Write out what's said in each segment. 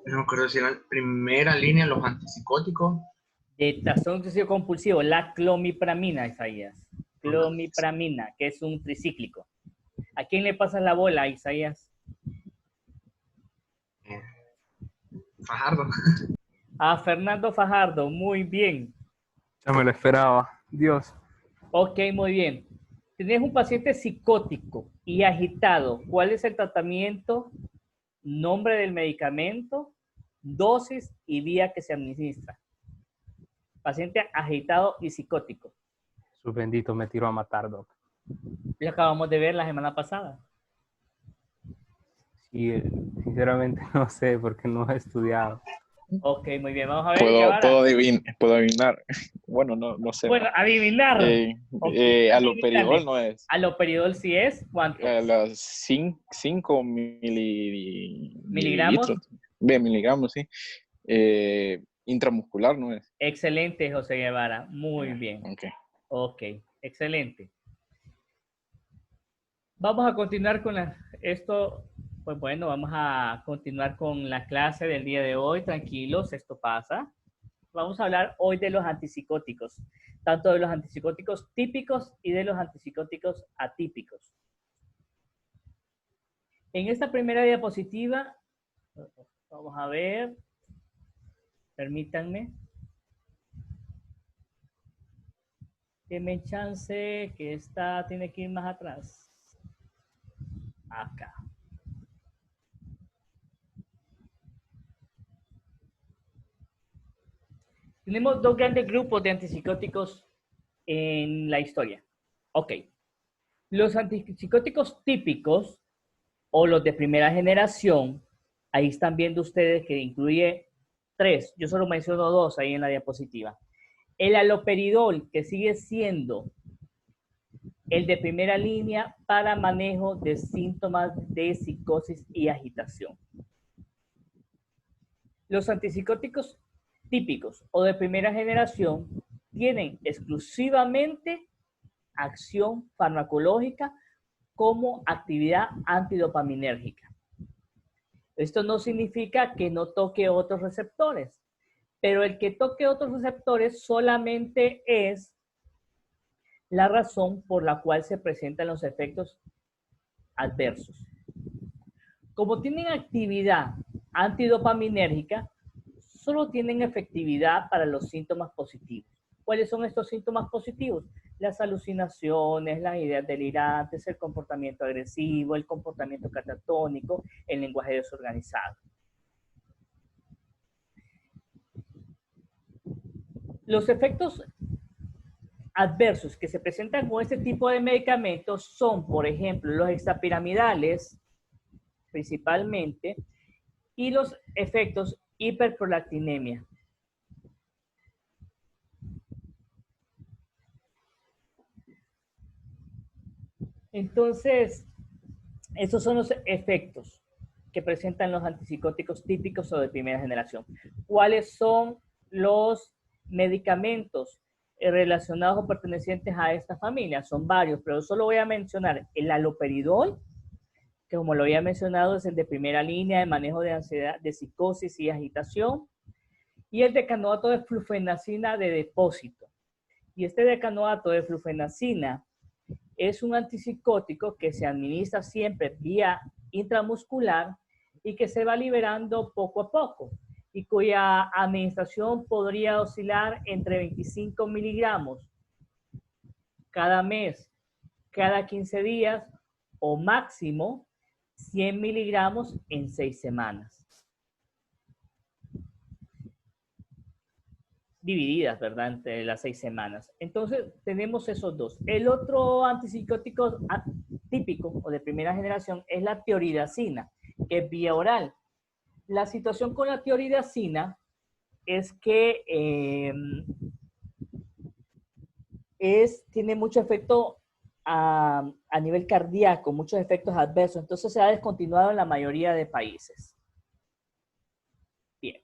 No me acuerdo si era la primera línea, los antipsicóticos. De trastorno obsesivo compulsivo, la clomipramina, Isaías. Clomipramina, que es un tricíclico. ¿A quién le pasas la bola, Isaías? Eh, Fajardo. A Fernando Fajardo, muy bien. Ya me lo esperaba. Dios. Ok, muy bien. Tienes un paciente psicótico y agitado. ¿Cuál es el tratamiento? Nombre del medicamento, dosis y vía que se administra. Paciente agitado y psicótico. Su bendito me tiró a matar, Doc. Lo acabamos de ver la semana pasada. Y sinceramente no sé porque no he estudiado. Ok, muy bien. Vamos a ver, Puedo adivinar. Bueno, no sé. Bueno, adivinar. Okay. Aloperidol no es. Aloperidol sí es. ¿Cuánto? A los 5 ¿Miligramos? mililitros. Miligramos, sí. Intramuscular no es. Excelente, José Guevara. Muy bien. Ok, excelente. Vamos a continuar con esto. Pues bueno, vamos a continuar con la clase del día de hoy. Tranquilos, esto pasa. Vamos a hablar hoy de los antipsicóticos, tanto de los antipsicóticos típicos y de los antipsicóticos atípicos. En esta primera diapositiva, vamos a ver, permítanme. Denme chance que esta tiene que ir más atrás. Acá. Tenemos dos grandes grupos de antipsicóticos en la historia. Ok. Los antipsicóticos típicos o los de primera generación, ahí están viendo ustedes que incluye 3. Yo solo menciono 2 ahí en la diapositiva. El haloperidol, que sigue siendo el de primera línea para manejo de síntomas de psicosis y agitación. Los antipsicóticos típicos o de primera generación tienen exclusivamente acción farmacológica como actividad antidopaminérgica. Esto no significa que no toque otros receptores, pero el que toque otros receptores solamente es la razón por la cual se presentan los efectos adversos. Como tienen actividad antidopaminérgica, solo tienen efectividad para los síntomas positivos. ¿Cuáles son estos síntomas positivos? Las alucinaciones, las ideas delirantes, el comportamiento agresivo, el comportamiento catatónico, el lenguaje desorganizado. Los efectos adversos que se presentan con este tipo de medicamentos son, por ejemplo, los hexapiramidales, principalmente, y los efectos hiperprolactinemia. Entonces, estos son los efectos que presentan los antipsicóticos típicos o de primera generación. ¿Cuáles son los medicamentos relacionados o pertenecientes a esta familia? Son varios, pero solo voy a mencionar el haloperidol, que como lo había mencionado es el de primera línea de manejo de ansiedad, de psicosis y agitación, y el decanoato de flufenacina de depósito. Y este decanoato de flufenacina es un antipsicótico que se administra siempre vía intramuscular y que se va liberando poco a poco y cuya administración podría oscilar entre 25 miligramos cada mes, cada 15 días o máximo 100 miligramos en 6 semanas. Divididas, ¿verdad? Entre las 6 semanas. Entonces, tenemos esos dos. El otro antipsicótico típico o de primera generación es la tioridazina, que es vía oral. La situación con la tioridazina es que tiene mucho efecto a nivel cardíaco, muchos efectos adversos. Entonces, se ha descontinuado en la mayoría de países. Bien.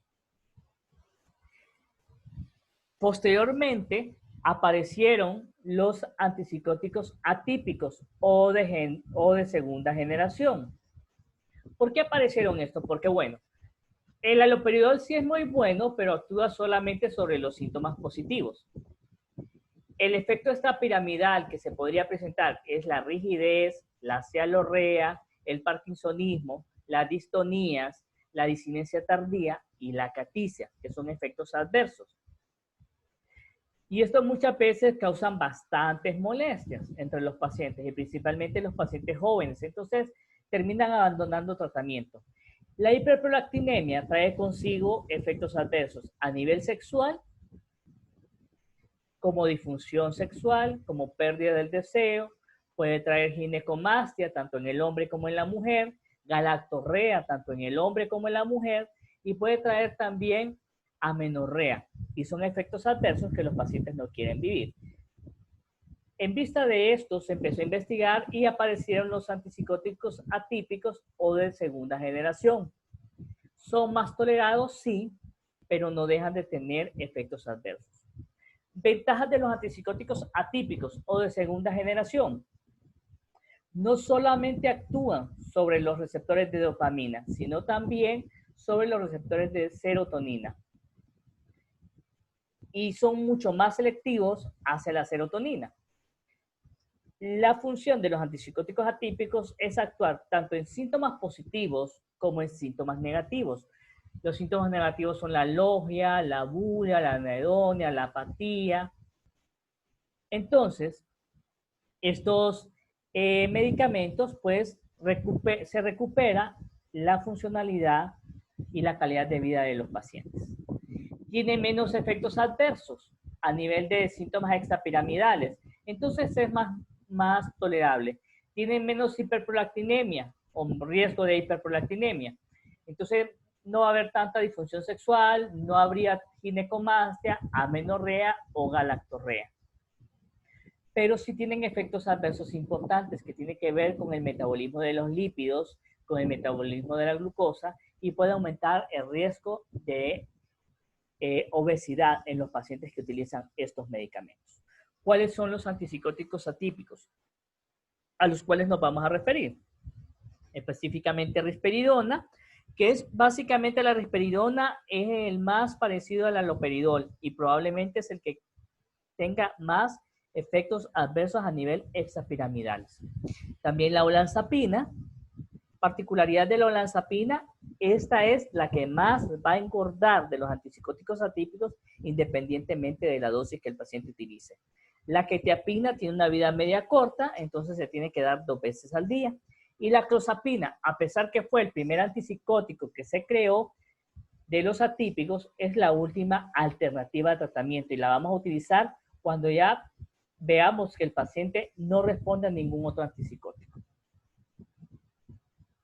Posteriormente, aparecieron los antipsicóticos atípicos o de segunda generación. ¿Por qué aparecieron estos? Porque, bueno, El haloperidol sí es muy bueno, pero actúa solamente sobre los síntomas positivos. El efecto extrapiramidal que se podría presentar es la rigidez, la cialorrea, el parkinsonismo, las distonías, la disinencia tardía y la acaticia, que son efectos adversos. Y esto muchas veces causan bastantes molestias entre los pacientes y principalmente los pacientes jóvenes. Entonces, terminan abandonando tratamiento. La hiperprolactinemia trae consigo efectos adversos a nivel sexual, como disfunción sexual, como pérdida del deseo, puede traer ginecomastia tanto en el hombre como en la mujer, galactorrea tanto en el hombre como en la mujer, y puede traer también amenorrea, y son efectos adversos que los pacientes no quieren vivir. En vista de esto, se empezó a investigar y aparecieron los antipsicóticos atípicos o de segunda generación. Son más tolerados, sí, pero no dejan de tener efectos adversos. Ventajas de los antipsicóticos atípicos o de segunda generación. No solamente actúan sobre los receptores de dopamina, sino también sobre los receptores de serotonina. Y son mucho más selectivos hacia la serotonina. La función de los antipsicóticos atípicos es actuar tanto en síntomas positivos como en síntomas negativos. Los síntomas negativos son la logia, la bulia, la anedonia, la apatía. Entonces, estos medicamentos, pues, se recupera la funcionalidad y la calidad de vida de los pacientes. Tiene menos efectos adversos a nivel de síntomas extrapiramidales. Entonces, es más tolerable. Tiene menos hiperprolactinemia o riesgo de hiperprolactinemia. Entonces, no va a haber tanta disfunción sexual, no habría ginecomastia, amenorrea o galactorrea. Pero sí tienen efectos adversos importantes que tienen que ver con el metabolismo de los lípidos, con el metabolismo de la glucosa y puede aumentar el riesgo de obesidad en los pacientes que utilizan estos medicamentos. ¿Cuáles son los antipsicóticos atípicos a los cuales nos vamos a referir? Específicamente risperidona, que es básicamente la risperidona es el más parecido al haloperidol y probablemente es el que tenga más efectos adversos a nivel extrapiramidales. También la olanzapina, particularidad de la olanzapina, esta es la que más va a engordar de los antipsicóticos atípicos independientemente de la dosis que el paciente utilice. La quetiapina tiene una vida media corta, entonces se tiene que dar 2 veces al día. Y la clozapina, a pesar que fue el primer antipsicótico que se creó de los atípicos, es la última alternativa de tratamiento y la vamos a utilizar cuando ya veamos que el paciente no responde a ningún otro antipsicótico.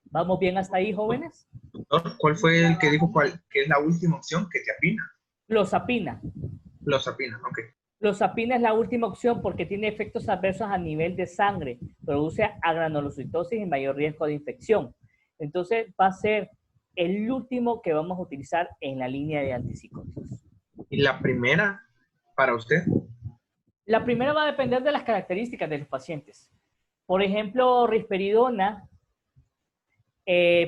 ¿Vamos bien hasta ahí, jóvenes? Doctor, ¿cuál fue el que dijo que es la última opción? Quetiapina. Clozapina. Clozapina, ok. Clozapina es la última opción porque tiene efectos adversos a nivel de sangre, produce agranulocitosis y mayor riesgo de infección. Entonces va a ser el último que vamos a utilizar en la línea de antipsicóticos. ¿Y la primera para usted? La primera va a depender de las características de los pacientes. Por ejemplo, risperidona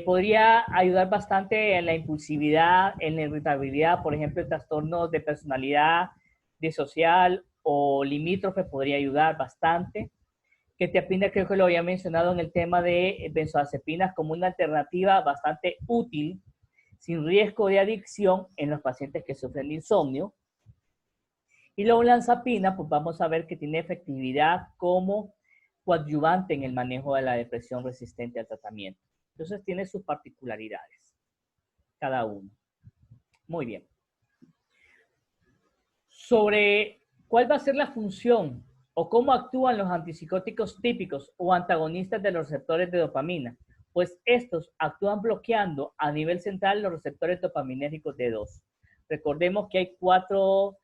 podría ayudar bastante en la impulsividad, en la irritabilidad, por ejemplo, en trastornos de personalidad disocial o limítrofe podría ayudar bastante. Quetiapina creo que lo había mencionado en el tema de benzodiazepinas como una alternativa bastante útil, sin riesgo de adicción en los pacientes que sufren de insomnio. Y la olanzapina, pues vamos a ver que tiene efectividad como coadyuvante en el manejo de la depresión resistente al tratamiento. Entonces tiene sus particularidades, cada uno. Muy bien. Sobre cuál va a ser la función o cómo actúan los antipsicóticos típicos o antagonistas de los receptores de dopamina. Pues estos actúan bloqueando a nivel central los receptores dopaminérgicos D2. Recordemos que hay 4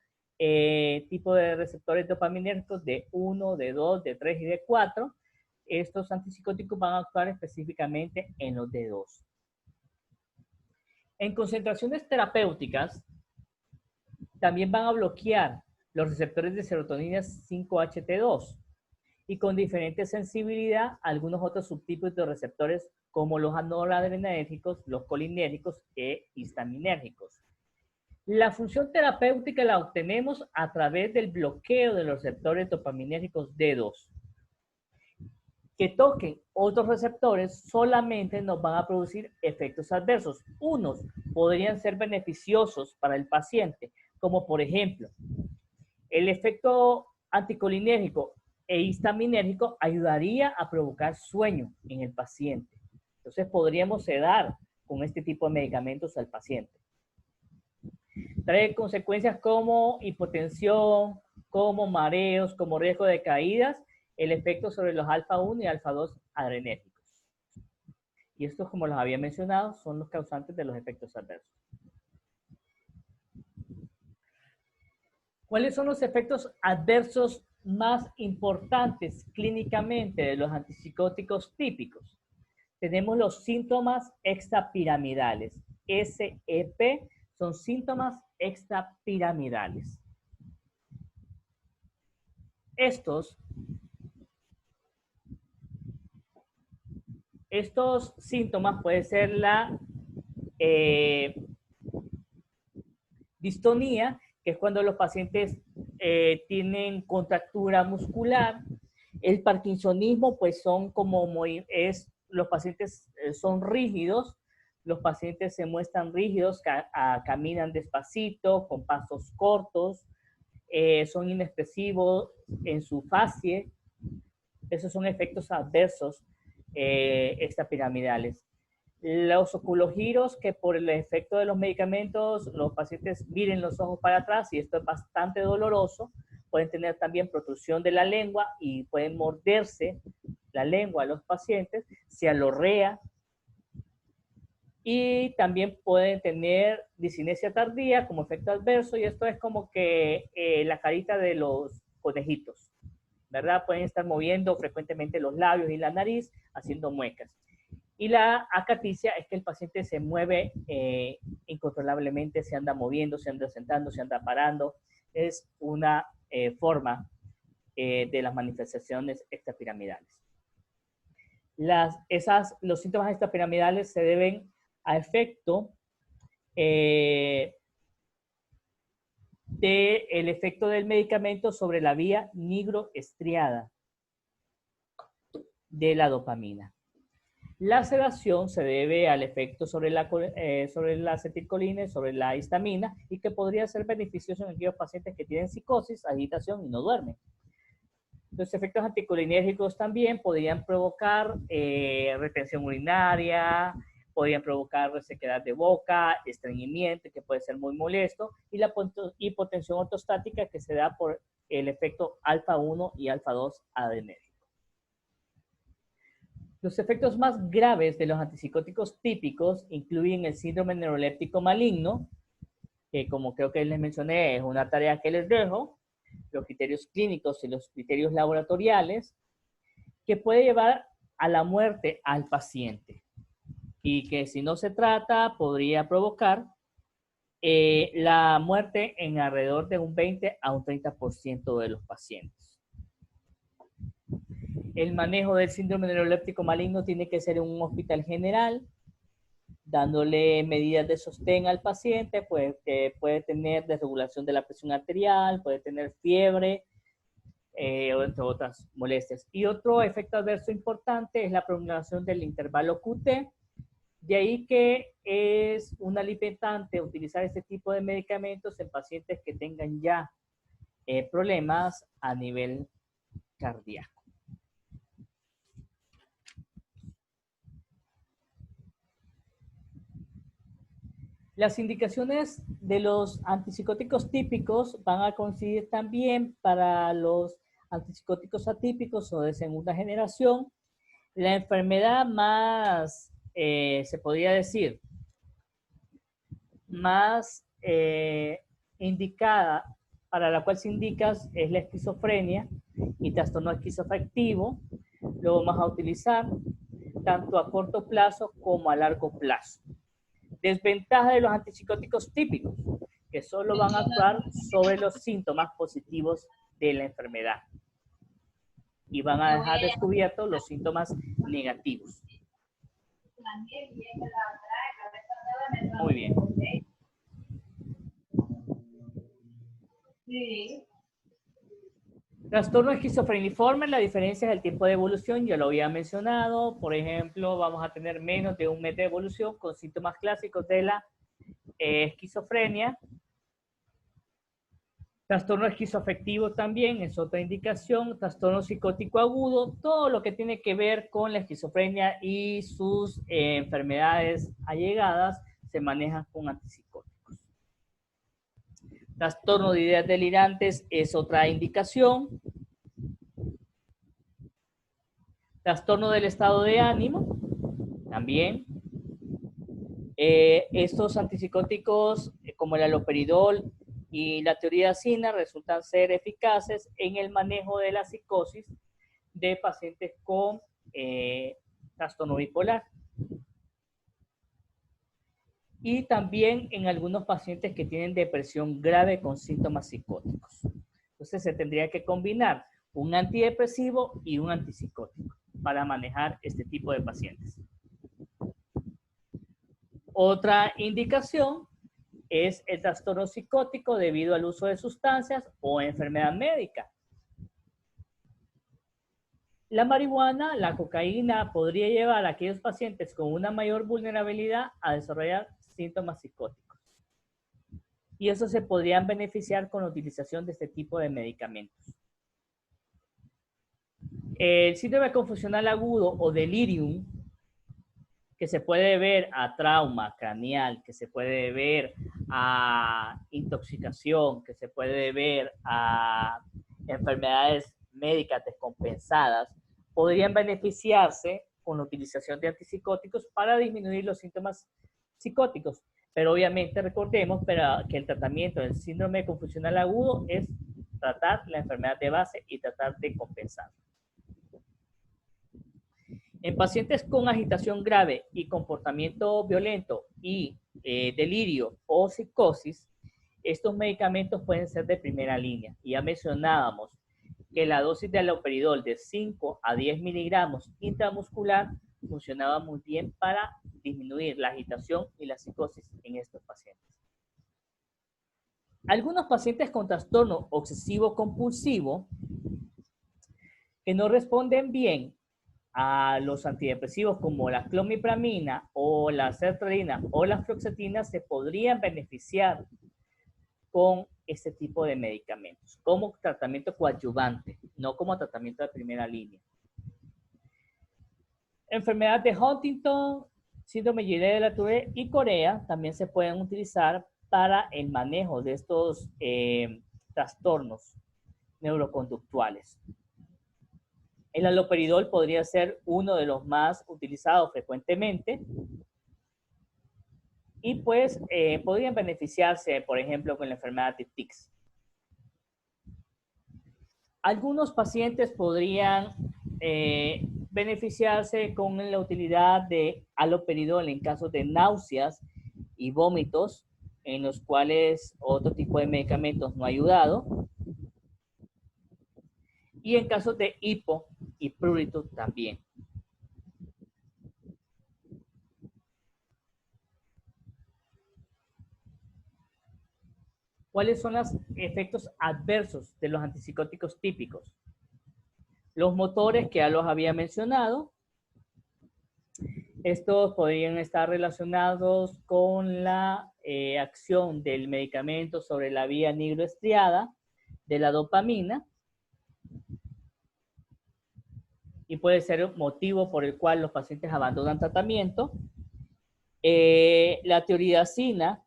tipos de receptores dopaminérgicos, D1, D2, D3 y D4. Estos antipsicóticos van a actuar específicamente en los D2. En concentraciones terapéuticas, también van a bloquear los receptores de serotonina 5-HT2 y con diferente sensibilidad a algunos otros subtipos de receptores como los noradrenérgicos, los colinérgicos e histaminérgicos. La función terapéutica la obtenemos a través del bloqueo de los receptores dopaminérgicos D2. Que toquen otros receptores solamente nos van a producir efectos adversos. Unos podrían ser beneficiosos para el paciente, como por ejemplo, el efecto anticolinérgico e histaminérgico ayudaría a provocar sueño en el paciente. Entonces podríamos sedar con este tipo de medicamentos al paciente. Trae consecuencias como hipotensión, como mareos, como riesgo de caídas, el efecto sobre los alfa 1 y alfa 2 adrenérgicos. Y estos, como los había mencionado, son los causantes de los efectos adversos. ¿Cuáles son los efectos adversos más importantes clínicamente de los antipsicóticos típicos? Tenemos los síntomas extrapiramidales. SEP son síntomas extrapiramidales. Estos síntomas pueden ser la distonía, que es cuando los pacientes tienen contractura muscular. El parkinsonismo, pues son como los pacientes son rígidos, los pacientes se muestran rígidos, caminan despacito, con pasos cortos, son inexpresivos en su facie. Esos son efectos adversos extrapiramidales. Los oculogiros, que por el efecto de los medicamentos, los pacientes miren los ojos para atrás y esto es bastante doloroso. Pueden tener también protrusión de la lengua y pueden morderse la lengua a los pacientes, cialorrea, y también pueden tener discinesia tardía como efecto adverso, y esto es como que la carita de los conejitos, ¿verdad? Pueden estar moviendo frecuentemente los labios y la nariz, haciendo muecas. Y la acaticia es que el paciente se mueve incontrolablemente, se anda moviendo, se anda sentando, se anda parando. Es una forma de las manifestaciones extrapiramidales. Los síntomas extrapiramidales se deben a efecto del efecto del medicamento sobre la vía nigroestriada de la dopamina. La sedación se debe al efecto sobre la acetilcolina y sobre la histamina, y que podría ser beneficioso en aquellos pacientes que tienen psicosis, agitación y no duermen. Los efectos anticolinérgicos también podrían provocar retención urinaria, podrían provocar resequedad de boca, estreñimiento, que puede ser muy molesto, y la hipotensión ortostática, que se da por el efecto alfa 1 y alfa 2 adrenérgico. Los efectos más graves de los antipsicóticos típicos incluyen el síndrome neuroléptico maligno, que como creo que les mencioné, es una tarea que les dejo, los criterios clínicos y los criterios laboratoriales, que puede llevar a la muerte al paciente, y que si no se trata podría provocar la muerte en alrededor de un 20 a un 30% de los pacientes. El manejo del síndrome neuroléptico maligno tiene que ser en un hospital general, dándole medidas de sostén al paciente, pues, que puede tener desregulación de la presión arterial, puede tener fiebre, entre otras molestias. Y otro efecto adverso importante es la prolongación del intervalo QT. De ahí que es una limitante utilizar este tipo de medicamentos en pacientes que tengan ya problemas a nivel cardíaco. Las indicaciones de los antipsicóticos típicos van a coincidir también para los antipsicóticos atípicos o de segunda generación. La enfermedad más, se podría decir, más indicada, para la cual se indica, es la esquizofrenia y trastorno esquizoafectivo. Lo vamos a utilizar tanto a corto plazo como a largo plazo. Desventaja de los antipsicóticos típicos, que solo van a actuar sobre los síntomas positivos de la enfermedad. y van a dejar descubiertos los síntomas negativos. Muy bien. Trastorno esquizofreniforme, la diferencia es el tiempo de evolución, ya lo había mencionado. Por ejemplo, vamos a tener menos de un mes de evolución con síntomas clásicos de la esquizofrenia. Trastorno esquizoafectivo también es otra indicación. Trastorno psicótico agudo, todo lo que tiene que ver con la esquizofrenia y sus enfermedades allegadas se manejan con antipsicóticos. Trastorno de ideas delirantes es otra indicación. Trastorno del estado de ánimo, también. Estos antipsicóticos, como el haloperidol y la tioridazina, resultan ser eficaces en el manejo de la psicosis de pacientes con trastorno bipolar. Y también en algunos pacientes que tienen depresión grave con síntomas psicóticos. Entonces se tendría que combinar un antidepresivo y un antipsicótico para manejar este tipo de pacientes. Otra indicación es el trastorno psicótico debido al uso de sustancias o enfermedad médica. La marihuana, la cocaína podría llevar a aquellos pacientes con una mayor vulnerabilidad a desarrollar síntomas psicóticos. Y eso se podrían beneficiar con la utilización de este tipo de medicamentos. El síndrome confusional agudo o delirium, que se puede ver a trauma craneal, que se puede ver a intoxicación, que se puede ver a enfermedades médicas descompensadas, podrían beneficiarse con la utilización de antipsicóticos para disminuir los síntomas psicóticos. Pero obviamente recordemos que el tratamiento del síndrome confusional agudo es tratar la enfermedad de base y tratar de compensar. En pacientes con agitación grave y comportamiento violento y delirio o psicosis, estos medicamentos pueden ser de primera línea. Y ya mencionábamos que la dosis de haloperidol de 5 a 10 miligramos intramuscular funcionaba muy bien para disminuir la agitación y la psicosis en estos pacientes. Algunos pacientes con trastorno obsesivo compulsivo que no responden bien a los antidepresivos como la clomipramina o la sertralina o la fluoxetina se podrían beneficiar con este tipo de medicamentos como tratamiento coadyuvante, no como tratamiento de primera línea. Enfermedad de Huntington, síndrome de la Tourette y Corea también se pueden utilizar para el manejo de estos trastornos neuroconductuales. El haloperidol podría ser uno de los más utilizados frecuentemente y pues podrían beneficiarse, por ejemplo, con la enfermedad de tics. Algunos pacientes podrían beneficiarse con la utilidad de haloperidol en casos de náuseas y vómitos, en los cuales otro tipo de medicamentos no ha ayudado. Y en casos de hipo y prurito también. ¿Cuáles son los efectos adversos de los antipsicóticos típicos? Los motores, que ya los había mencionado. Estos podrían estar relacionados con la acción del medicamento sobre la vía nigroestriada de la dopamina. Y puede ser un motivo por el cual los pacientes abandonan tratamiento. La tioridazina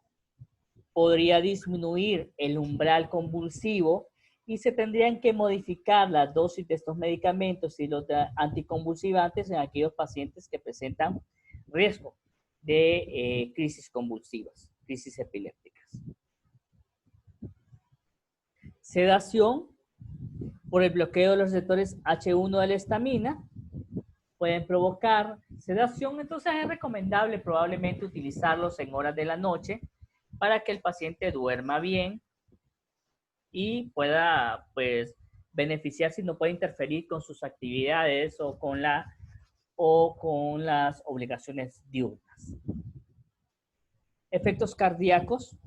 podría disminuir el umbral convulsivo y se tendrían que modificar la dosis de estos medicamentos y los anticonvulsivantes en aquellos pacientes que presentan riesgo de crisis convulsivas, crisis epilépticas. Sedación por el bloqueo de los receptores H1 de la histamina pueden provocar sedación, entonces es recomendable probablemente utilizarlos en horas de la noche para que el paciente duerma bien y pueda pues beneficiar si no puede interferir con sus actividades o con las obligaciones diurnas. Efectos cardíacos.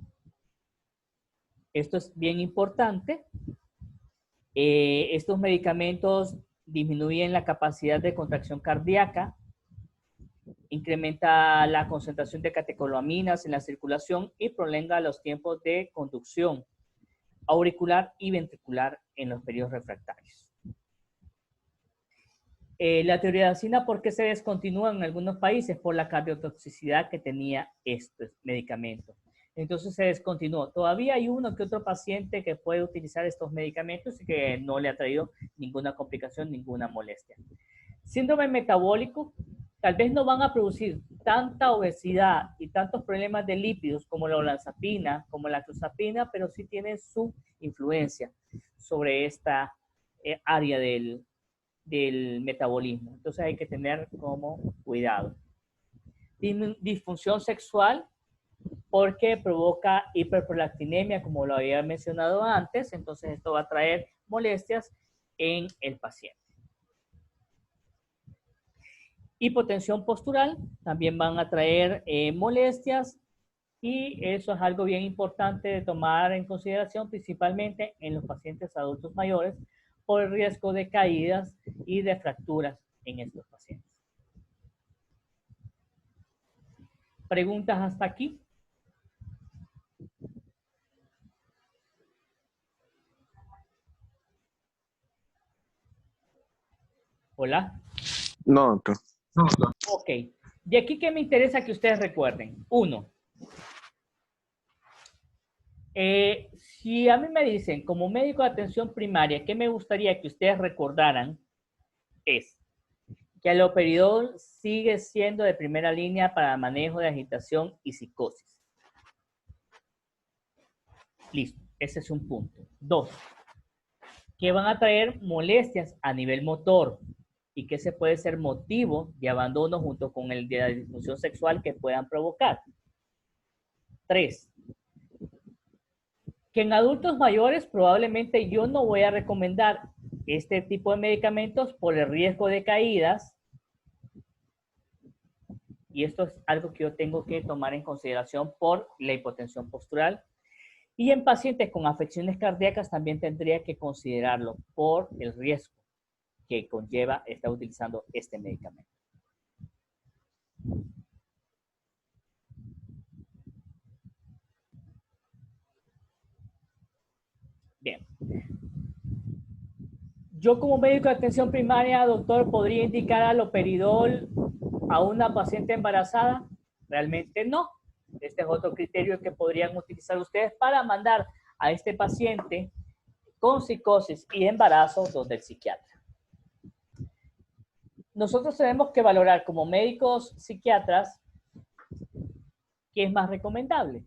Esto es bien importante. Estos medicamentos disminuyen la capacidad de contracción cardíaca, incrementa la concentración de catecolaminas en la circulación y prolonga los tiempos de conducción auricular y ventricular en los periodos refractarios. La tiroidacina, ¿por qué se descontinúa en algunos países? Por la cardiotoxicidad que tenía este medicamento. Entonces se descontinuó. Todavía hay uno que otro paciente que puede utilizar estos medicamentos y que no le ha traído ninguna complicación, ninguna molestia. Síndrome metabólico, tal vez no van a producir tanta obesidad y tantos problemas de lípidos como la olanzapina, como la clozapina, pero sí tienen su influencia sobre esta área del metabolismo. Entonces hay que tener como cuidado. Disfunción sexual, porque provoca hiperprolactinemia, como lo había mencionado antes, entonces esto va a traer molestias en el paciente. Hipotensión postural, también van a traer molestias, y eso es algo bien importante de tomar en consideración, principalmente en los pacientes adultos mayores, por el riesgo de caídas y de fracturas en estos pacientes. ¿Preguntas hasta aquí? Hola. No, doctor. No, Ok. De aquí que me interesa que ustedes recuerden. Uno, si a mí me dicen como médico de atención primaria, ¿qué me gustaría que ustedes recordaran? Es que el haloperidol sigue siendo de primera línea para manejo de agitación y psicosis. Listo, ese es un punto. Dos, que van a traer molestias a nivel motor y que ese puede ser motivo de abandono junto con el de la disfunción sexual que puedan provocar. Tres, que en adultos mayores probablemente yo no voy a recomendar este tipo de medicamentos por el riesgo de caídas, y esto es algo que yo tengo que tomar en consideración por la hipotensión postural. Y en pacientes con afecciones cardíacas también tendría que considerarlo por el riesgo que conlleva estar utilizando este medicamento. Bien. Yo como médico de atención primaria, doctor, ¿podría indicar haloperidol a una paciente embarazada? Realmente no. Este es otro criterio que podrían utilizar ustedes para mandar a este paciente con psicosis y embarazo donde el psiquiatra. Nosotros tenemos que valorar como médicos psiquiatras qué es más recomendable.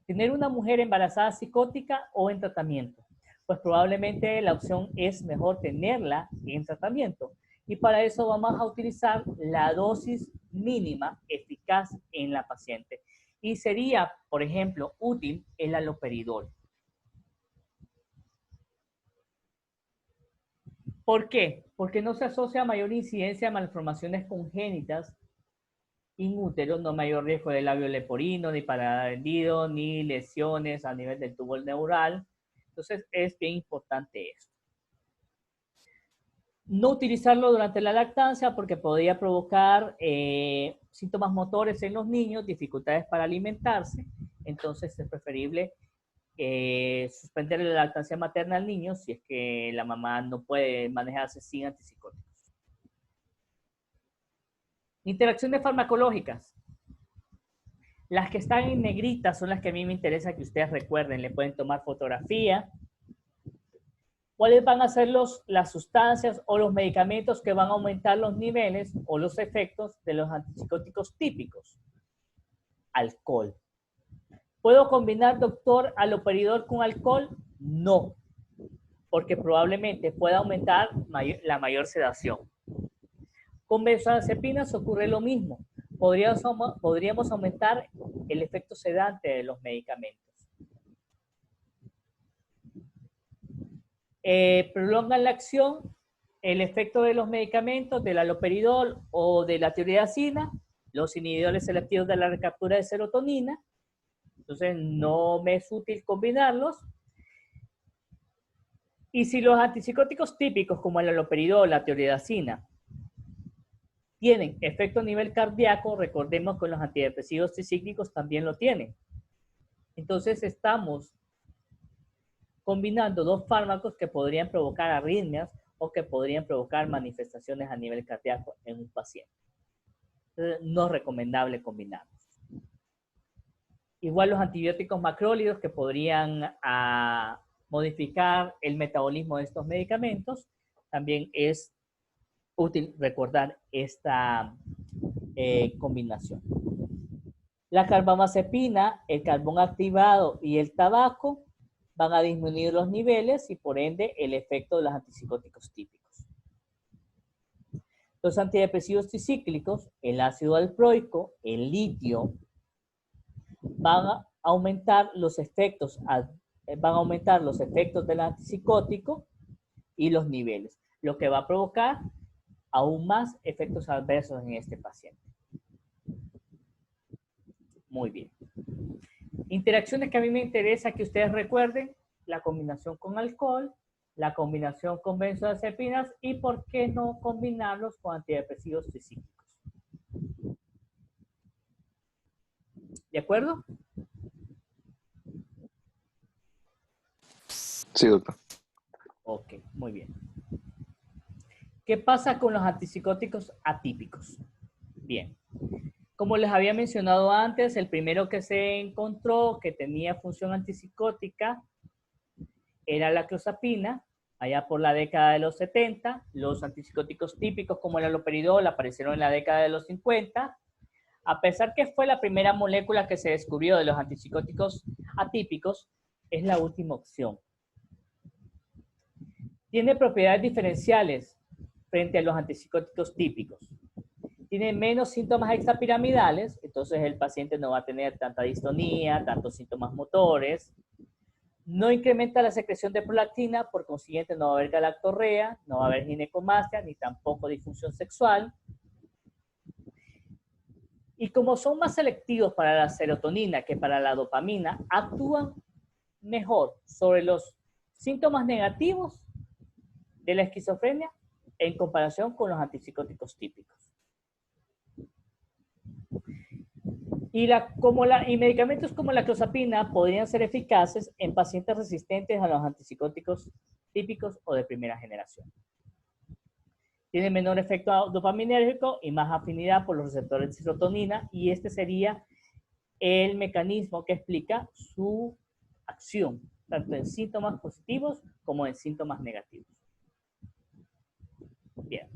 Tener una mujer embarazada psicótica o en tratamiento. Pues probablemente la opción es mejor tenerla en tratamiento. Y para eso vamos a utilizar la dosis mínima eficaz en la paciente. Y sería, por ejemplo, útil el haloperidol. ¿Por qué? Porque no se asocia a mayor incidencia de malformaciones congénitas inútero, no mayor riesgo de labio leporino, ni paladar hendido, ni lesiones a nivel del tubo neural. Entonces es bien importante esto. No utilizarlo durante la lactancia porque podría provocar síntomas motores en los niños, dificultades para alimentarse. Entonces es preferible suspender la lactancia materna al niño si es que la mamá no puede manejarse sin antipsicóticos. Interacciones farmacológicas. Las que están en negrita son las que a mí me interesa que ustedes recuerden. Le pueden tomar fotografía. ¿Cuáles van a ser las sustancias o los medicamentos que van a aumentar los niveles o los efectos de los antipsicóticos típicos? Alcohol. ¿Puedo combinar, doctor, haloperidol con alcohol? No, porque probablemente pueda aumentar la mayor sedación. Con benzodiazepinas ocurre lo mismo. Podríamos aumentar el efecto sedante de los medicamentos. prolongan la acción, el efecto de los medicamentos, del haloperidol o de la tiroidacina, los inhibidores selectivos de la recaptura de serotonina. Entonces, no me es útil combinarlos. Y si los antipsicóticos típicos, como el haloperidol, la tiroidacina, tienen efecto a nivel cardíaco, recordemos que los antidepresivos tricíclicos también lo tienen. Entonces, estamos combinando dos fármacos que podrían provocar arritmias o que podrían provocar manifestaciones a nivel cardíaco en un paciente. Entonces, no es recomendable combinarlos. Igual los antibióticos macrólidos que podrían modificar el metabolismo de estos medicamentos, también es útil recordar esta combinación. La carbamazepina, el carbón activado y el tabaco van a disminuir los niveles y por ende el efecto de los antipsicóticos típicos. Los antidepresivos tricíclicos, el ácido valproico, el litio, van a aumentar los efectos del antipsicótico y los niveles, lo que va a provocar aún más efectos adversos en este paciente. Muy bien. Interacciones que a mí me interesa que ustedes recuerden: la combinación con alcohol, la combinación con benzodiazepinas y por qué no combinarlos con antidepresivos tricíclicos. ¿De acuerdo? Sí, doctor. Ok, muy bien. ¿Qué pasa con los antipsicóticos atípicos? Bien. Como les había mencionado antes, el primero que se encontró que tenía función antipsicótica era la clozapina, allá por la década de los 70. Los antipsicóticos típicos como el haloperidol aparecieron en la década de los 50. A pesar que fue la primera molécula que se descubrió de los antipsicóticos atípicos, es la última opción. Tiene propiedades diferenciales frente a los antipsicóticos típicos. Tiene menos síntomas extrapiramidales, entonces el paciente no va a tener tanta distonía, tantos síntomas motores. No incrementa la secreción de prolactina, por consiguiente no va a haber galactorrea, no va a haber ginecomastia, ni tampoco disfunción sexual. Y como son más selectivos para la serotonina que para la dopamina, actúan mejor sobre los síntomas negativos de la esquizofrenia en comparación con los antipsicóticos típicos. Y medicamentos como la clozapina podrían ser eficaces en pacientes resistentes a los antipsicóticos típicos o de primera generación. Tiene menor efecto dopaminérgico y más afinidad por los receptores de serotonina, y este sería el mecanismo que explica su acción, tanto en síntomas positivos como en síntomas negativos. Bien.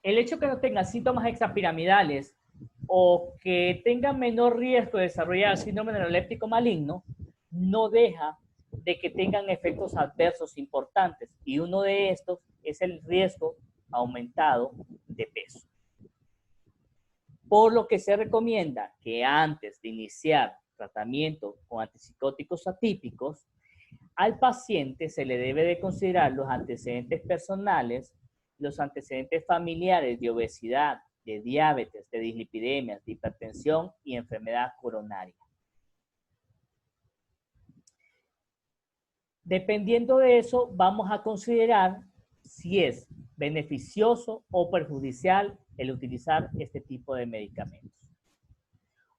El hecho que no tengan síntomas extrapiramidales o que tengan menor riesgo de desarrollar síndrome neuroléptico maligno no deja de que tengan efectos adversos importantes, y uno de estos es el riesgo aumentado de peso. Por lo que se recomienda que antes de iniciar tratamiento con antipsicóticos atípicos, al paciente se le debe de considerar los antecedentes personales, los antecedentes familiares de obesidad, de diabetes, de dislipidemias, de hipertensión y enfermedad coronaria. Dependiendo de eso, vamos a considerar si es beneficioso o perjudicial el utilizar este tipo de medicamentos.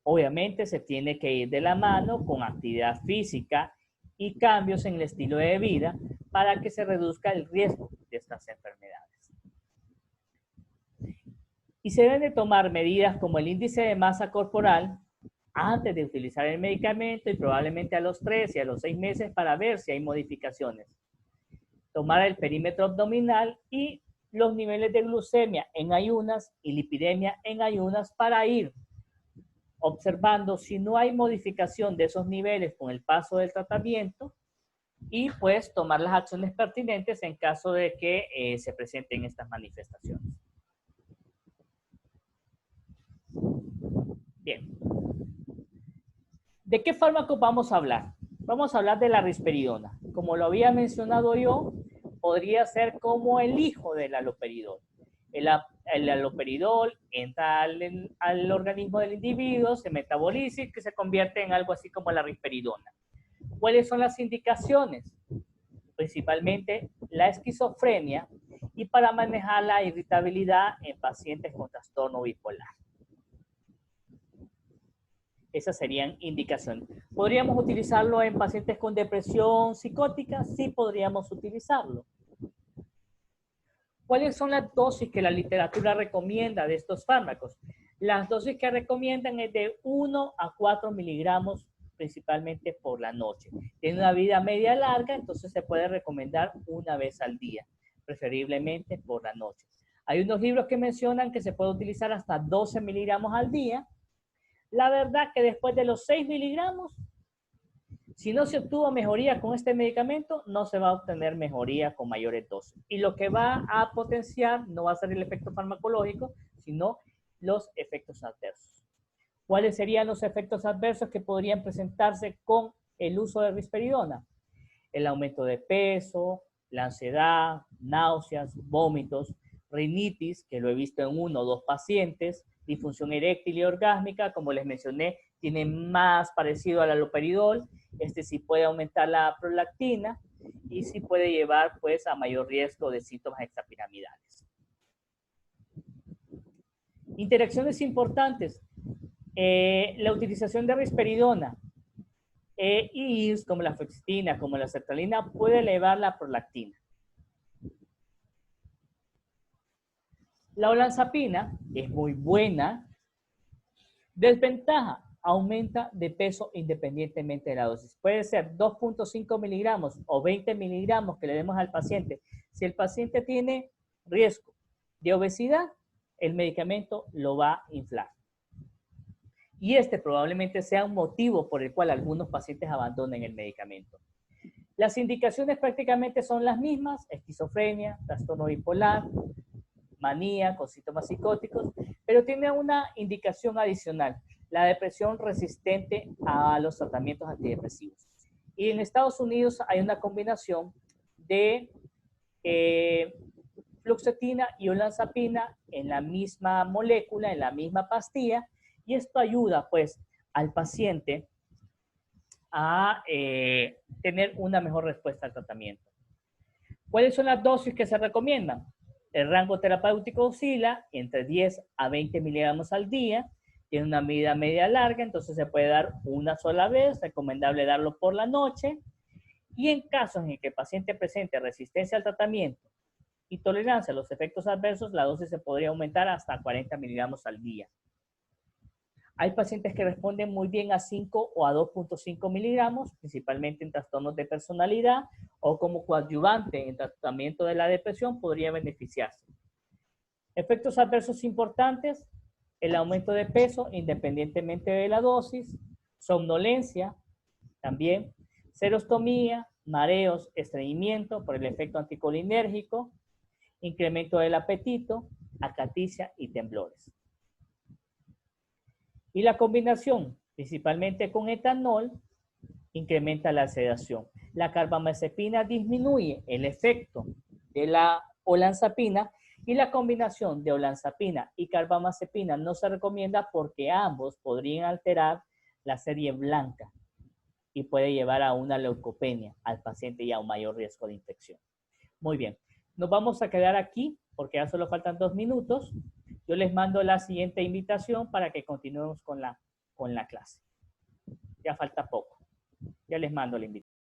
Obviamente se tiene que ir de la mano con actividad física y cambios en el estilo de vida para que se reduzca el riesgo de estas enfermedades. Y se deben de tomar medidas como el índice de masa corporal antes de utilizar el medicamento y probablemente a los 3 y a los 6 meses para ver si hay modificaciones. Tomar el perímetro abdominal y los niveles de glucemia en ayunas y lipidemia en ayunas para ir observando si no hay modificación de esos niveles con el paso del tratamiento, y pues tomar las acciones pertinentes en caso de que se presenten estas manifestaciones. Bien. ¿De qué fármacos vamos a hablar? Vamos a hablar de la risperidona. Como lo había mencionado yo, podría ser como el hijo del haloperidol. El haloperidol entra al organismo del individuo, se metaboliza y que se convierte en algo así como la risperidona. ¿Cuáles son las indicaciones? Principalmente la esquizofrenia y para manejar la irritabilidad en pacientes con trastorno bipolar. Esas serían indicaciones. ¿Podríamos utilizarlo en pacientes con depresión psicótica? Sí, podríamos utilizarlo. ¿Cuáles son las dosis que la literatura recomienda de estos fármacos? Las dosis que recomiendan es de 1 a 4 miligramos principalmente por la noche. Tiene una vida media larga, entonces se puede recomendar una vez al día, preferiblemente por la noche. Hay unos libros que mencionan que se puede utilizar hasta 12 miligramos al día. La verdad que después de los 6 miligramos, si no se obtuvo mejoría con este medicamento, no se va a obtener mejoría con mayores dosis. Y lo que va a potenciar no va a ser el efecto farmacológico, sino los efectos adversos. ¿Cuáles serían los efectos adversos que podrían presentarse con el uso de risperidona? El aumento de peso, la ansiedad, náuseas, vómitos, rinitis, que lo he visto en 1 o 2 pacientes, disfunción eréctil y orgásmica, como les mencioné, tiene más parecido al haloperidol. Este sí puede aumentar la prolactina y sí puede llevar pues a mayor riesgo de síntomas extrapiramidales. Interacciones importantes. La utilización de risperidona IIs como la fluoxetina, como la sertralina, puede elevar la prolactina. La olanzapina es muy buena. Desventaja, aumenta de peso independientemente de la dosis. Puede ser 2.5 miligramos o 20 miligramos que le demos al paciente. Si el paciente tiene riesgo de obesidad, el medicamento lo va a inflar. Y este probablemente sea un motivo por el cual algunos pacientes abandonen el medicamento. Las indicaciones prácticamente son las mismas: esquizofrenia, trastorno bipolar, manía con síntomas psicóticos, pero tiene una indicación adicional: la depresión resistente a los tratamientos antidepresivos. Y en Estados Unidos hay una combinación de fluoxetina y olanzapina en la misma molécula, en la misma pastilla, y esto ayuda pues al paciente a tener una mejor respuesta al tratamiento. ¿Cuáles son las dosis que se recomiendan? El rango terapéutico oscila entre 10 a 20 miligramos al día, tiene una vida media larga, entonces se puede dar una sola vez, recomendable darlo por la noche, y en casos en que el paciente presente resistencia al tratamiento y tolerancia a los efectos adversos, la dosis se podría aumentar hasta 40 miligramos al día. Hay pacientes que responden muy bien a 5 o a 2.5 miligramos, principalmente en trastornos de personalidad o como coadyuvante en tratamiento de la depresión, podría beneficiarse. Efectos adversos importantes: el aumento de peso independientemente de la dosis, somnolencia también, serostomía, mareos, estreñimiento por el efecto anticolinérgico, incremento del apetito, acaticia y temblores. Y la combinación, principalmente con etanol, incrementa la sedación. La carbamazepina disminuye el efecto de la olanzapina y la combinación de olanzapina y carbamazepina no se recomienda porque ambos podrían alterar la serie blanca y puede llevar a una leucopenia al paciente y a un mayor riesgo de infección. Muy bien, nos vamos a quedar aquí porque ya solo faltan 2 minutos. Yo les mando la siguiente invitación para que continuemos con la clase. Ya falta poco. Ya les mando la invitación.